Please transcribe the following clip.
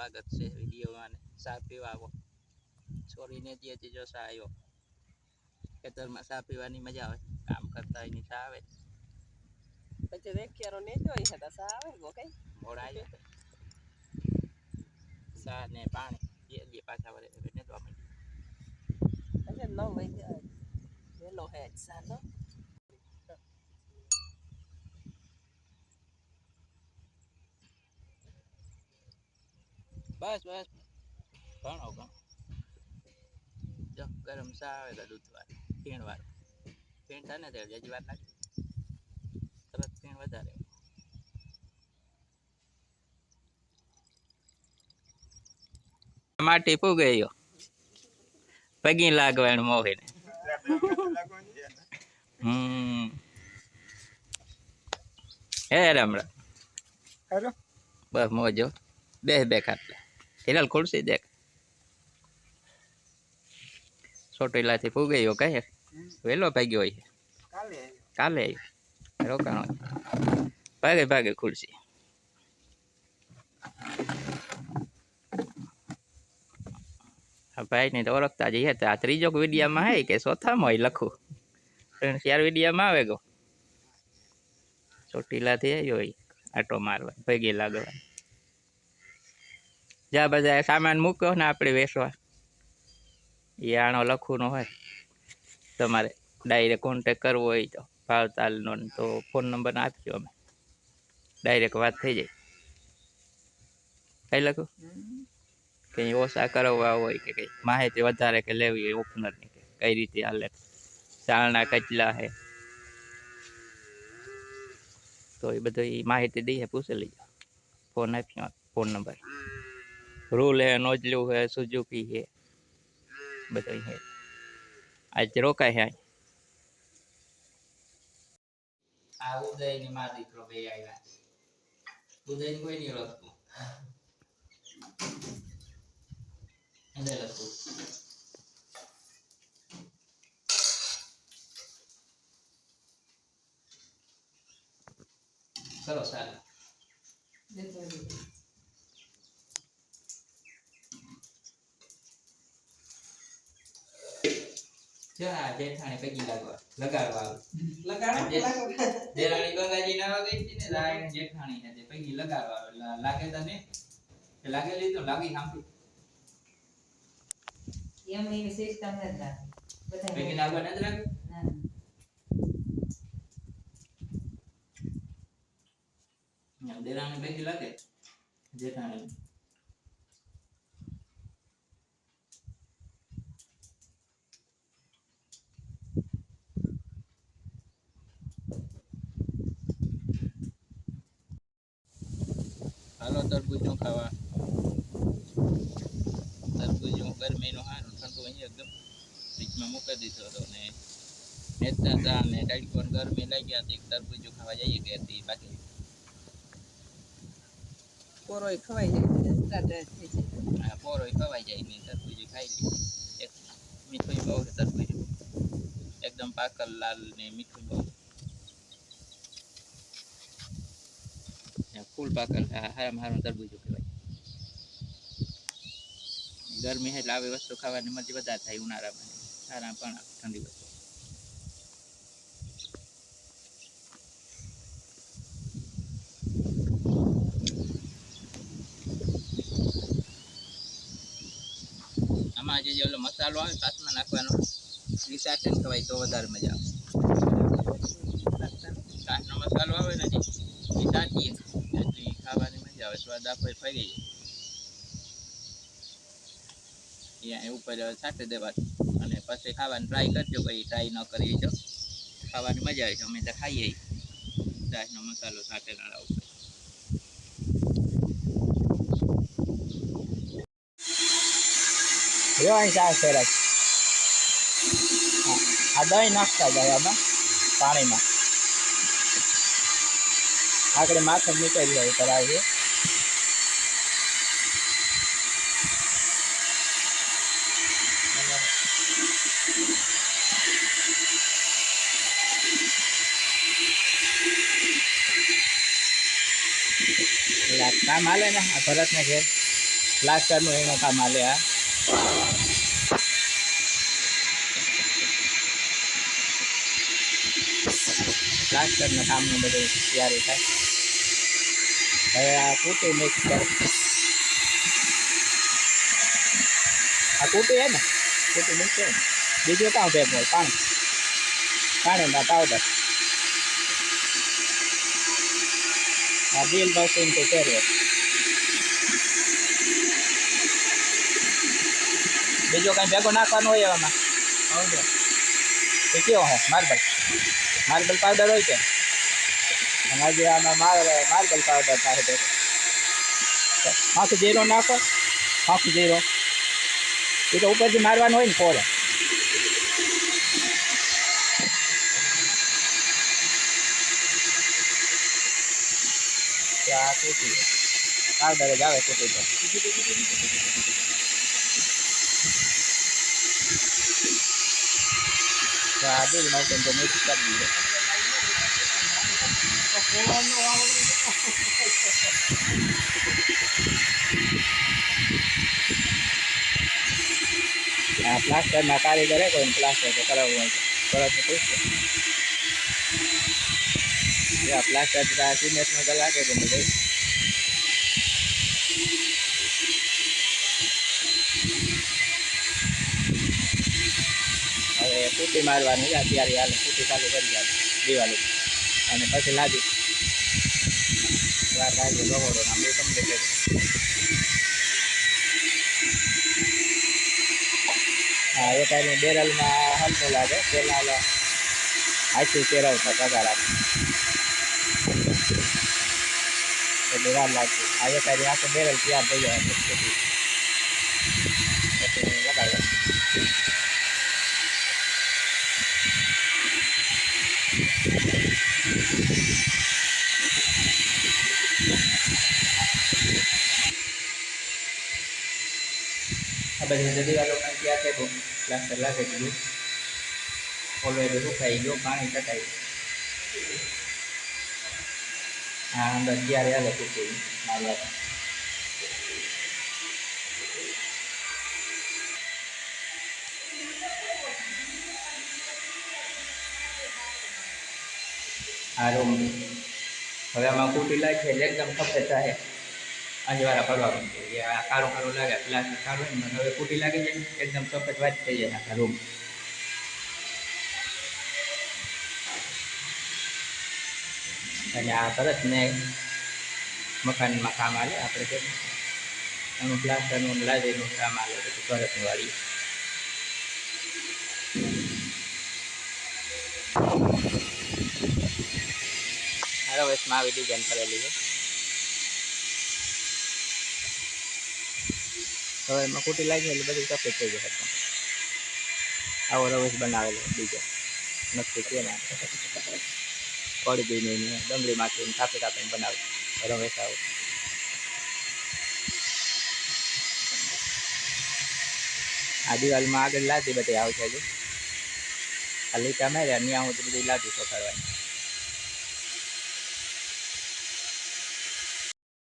સ્વાગત છે વિડીયોમાં. ચા પીવા આવો. છોરીને જે જો ચા આવ્યો. ખેતરમાં ચા પીવાની મજા આવે. કામ કરતા એની ચા આવે. પછી રેખિયારો ને જોઈ હતા ચા આવે ગો કઈ મોડા આવ્યા ચા ને પાણી બે પાછા વળે ને તો આપણે પછી 9 વાગ્યા વેલો હે ચા તો બસ ઘણો જો ગરમ ચા આવે તો દૂધ વાળી ફીણ વાળી ફીણ થાય ને ત્યારે હજી વાર લાગે તરત ફીણ વધારે માટી ફૂ ગયો પગી લાગવાનું મોહીને હે રામ બસ મોજો બે ખાટલા હિલાલ ખુરશી દેખ ચોટીલાથી ફૂગયો કહે વેલો ભાગ્યો હોય કાલે રોકાણો ભાગે ખુરશી ભાઈ ને તો ઓળખતા જઈએ તો આ ત્રીજો વિડીયામાં હે કે ચોથામાં હોય લખું 3-4 વિડીયામાં આવે ગો ચોટીલાથી આવ્યો હોય આટો મારવા ભેગી લાગવા જ્યાં બધા સામાન મૂક્યો ને આપણે વેચવા એ આણો લખું નો હોય તમારે ડાયરેક્ટ કોન્ટેક કરવો હોય તો ભાવતાલનો તો ફોન નંબર આપજો અમે ડાયરેક્ટ વાત થઈ જાય કઈ લખું કઈ ઓછા કરવા હોય કે કઈ માહિતી વધારે કે લેવી હોય ઓપનરની કે કઈ રીતે હાલે ચાલના કચલા હે તો એ બધું માહિતી દઈએ પૂછી લઈજો ફોન આપ્યો ફોન નંબર રૂલ હે નોજલું હે સુઝુકી હે બધું હે આજ રોકાય હે આ ઉદયની માં દીકરો બે આવ્યા ઉદયની કોઈ નહીં રોકતું એને લખું ચલો સારું જા જેઠાણી પગી લગાડવા દેરાણી ગંગાજી ના ગઈ હતી ને રાયણ જેઠાણી ને પગી લગાડવા લાગે તને લાગે લીધો લાગી સાંભળી એમ એવી સિસ્ટમ જ રાખે બધા પગી લાગવા નથી લાગે ના દેરાણી પગી લાગે જેઠાણી હાલો તરબૂચો ખાવા તરબૂચો ગરમીનો હારું ઠંડુ અહીંયા એકદમ ફ્રીજમાં મૂકી દીધો હતો ને નેતા હતા ને ડાયકોન ગરમી લાગ્યા હતી તરબૂચો ખાવા જઈએ ઘેરથી બાકી પોરોય ખવાઈ જાય સ્ટાર્ટ થઈ જાય હા પોરોય ખવાઈ જાય ને તરબૂચો ખાઈ લે એક મીઠું બહુ છે તરબૂચો એકદમ પાકલ લાલ ને મીઠું બહુ ફૂલ પાકલ હારામાં તરબૂચો કહેવાય ગરમી એટલે આવી વસ્તુ ખાવાની મજા વધારે થાય ઉનાળામાં સારા પણ ઠંડી વસ્તુ આમાં જે ઓલો મસાલો આવે સાસમાં નાખવાનો એ સાથે ખવાય તો વધારે મજા આવે સાસનો મસાલો આવે ને એ સાચીએ એટલે ખાવાની મજા આવે સ્વાદ આખો ફરી જાય ઉપર છાંટી દેવાનું અને પછી ખાવાની ટ્રાય કરજો ભાઈ ટ્રાય ન કરી તો ખાવાની મજા આવે છે અમે તો ખાઈએ સાસનો મસાલો છાંટેલા ઉપર અહીં સાસ ફેરાય આ દહીં નાખતા જાય આમાં પાણીમાં આગળ માથે નીકળી જાય કરાવીએ કામ હાલે ને ભરત ને ઘેર પ્લાસ્ટરનું એનું કામ હાલે આ પ્લાસ્ટરના કામનું બધું તૈયારી થાય. હવે આ કૂટી મિક્સ કરે. આ કૂટી હે ને કૂટી મિક્સ છે ને બીજું કામ ભેગું હોય પાણીના પાવડર આ બિલ મશીનથી ફેરવે. બીજો કંઈ ભેગો નાખવાનું હોય એવામાં પાવડર એ કેવો હે માર્બલ પાવડર હોય કે અને આજે આમાં માર્બલ પાવડર થાય છે. આખું જીરો નાખો આખું જીરો એ તો ઉપરથી મારવાનું હોય ને પોરે. આ કૂટી પાવડર જ આવે કૂટી પર. આ બિલ મશીન તો મિક્સ કરી દીધો. આ પ્લાસ્ટરના કારીગર હે કોઈ પ્લાસ્ટર તો કરાવવું હોય તો પૂછશે. આ પ્લાસ્ટર સિમેન્ટનો તો લાગે છે બધું. હવે કૂટી મારવાની અત્યારે હાલે કૂટી ચાલુ કરી જાય દિવાળી અને પછી લાદી વાર લાગે ગવડો નામ એ કમ્પ્લીટ. હા એ ટાઈમે બેરલમાં હલકો લાગે પહેલાં હાથથી ફેરવતા પગાર આપે એટલે વાર લાગતી. આ એ ટાઈમે આખો બેરલ તૈયાર થઈ જાય પછી લગાડવા. આ બધી દિવાલો પણ ત્યાં છે પ્લાસ્ટર લાગે ગયું ઓલરેડી સુકાઈ ગયો પાણી ટકાઈ. હા અંદર ત્યારે હાલે કૂટી મારવા. આ રૂમ હવે આમાં કૂટી લાગે એટલે એકદમ સફેદ થાય અંજવાળા પડવા માંડે. આ કાળું કાળું લાગે પ્લાસ્ટર કાઢું ને હવે કૂટી લાગી જાય એકદમ સફેદ વાત થઈ જાય આખા રૂમ. અને આ તરત ને મકાનમાં કામ હાલે આપણે કે એનું પ્લાસ્ટરનું લાદીનું કામ હાલે પછી તરતની વાળી. રવેશમાં આવી ડિઝાઇન કરેલી છે. હવે એમાં કૂટી લાગી એટલે બધું સફેદ થઈ જશે. આવો રવેશ બનાવેલો ડિઝાઇન નક્કી છે ને પડદીની ડુંગળીમાંથી કાપી કાપીને બનાવે રવેશ આવો. આ દિવાલમાં આગળ લાદી બધી આવશે હજુ આ લીટા માર્યા ત્યાં સુધી બધી લાદી પકડવાની.